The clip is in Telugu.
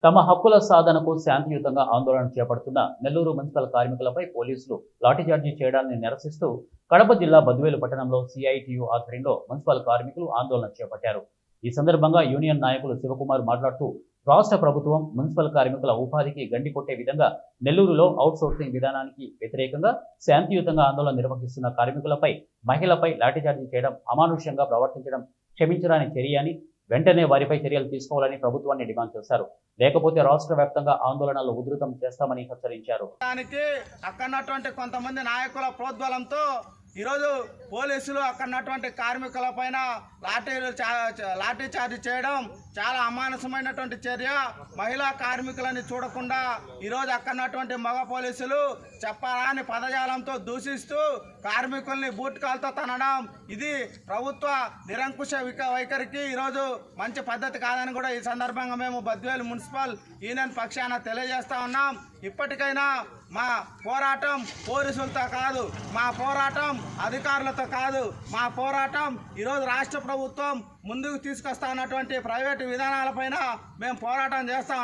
తమ హక్కుల సాధనకు శాంతియుతంగా ఆందోళన చేపడుతున్న నెల్లూరు మున్సిపల్ కార్మికులపై పోలీసులు లాఠీచార్జీ చేయడాన్ని నిరసిస్తూ కడప జిల్లా బద్వేలు పట్టణంలో సిఐటియు ఆధ్వర్యంలో మున్సిపల్ కార్మికులు ఆందోళన చేపట్టారు. ఈ సందర్భంగా యూనియన్ నాయకులు శివకుమార్ మాట్లాడుతూ రాష్ట్ర ప్రభుత్వం మున్సిపల్ కార్మికుల ఉపాధికి గండి కొట్టే విధంగా నెల్లూరులో అవుట్సోర్సింగ్ విధానానికి వ్యతిరేకంగా శాంతియుతంగా ఆందోళన నిర్వహిస్తున్న కార్మికులపై మహిళపై లాఠీచార్జీ చేయడం అమానుష్యంగా ప్రవర్తించడం క్షమించరాని చర్య అని వెంటనే వారిపై చర్యలు తీసుకోవాలని ప్రభుత్వాన్ని డిమాండ్ చేశారు. లేకపోతే రాష్ట్ర వ్యాప్తంగా ఆందోళనలు ఉధృతం చేస్తామని హెచ్చరించారు. అక్కడటువంటి కొంతమంది నాయకుల ప్రోద్బలంతో ఈరోజు పోలీసులు అక్కడటువంటి కార్మికుల పైన లాఠీ చార్జ్ చేయడం చాలా అమానుషమైనటువంటి చర్య. మహిళా కార్మికులని చూడకుండా ఈరోజు అక్కడటువంటి మగ పోలీసులు చెప్పరాని పదజాలంతో దూషిస్తూ కార్మికుల్ని బూట్కాలతో తనడం ఇది ప్రభుత్వ నిరంకుశ వైఖరికి ఈరోజు మంచి పద్ధతి కాదని కూడా ఈ సందర్భంగా మేము బద్వేలు మున్సిపల్ యూనియన్ పక్షాన తెలియజేస్తా ఉన్నాం. ఇప్పటికైనా మా పోరాటం పోలీసులతో కాదు, మా పోరాటం అధికారులతో కాదు, మా పోరాటం ఈరోజు రాష్ట్ర ప్రభుత్వం ముందుకు తీసుకొస్తా ఉన్నటువంటి ప్రైవేటు విధానాలపైన మేము పోరాటం చేస్తాం.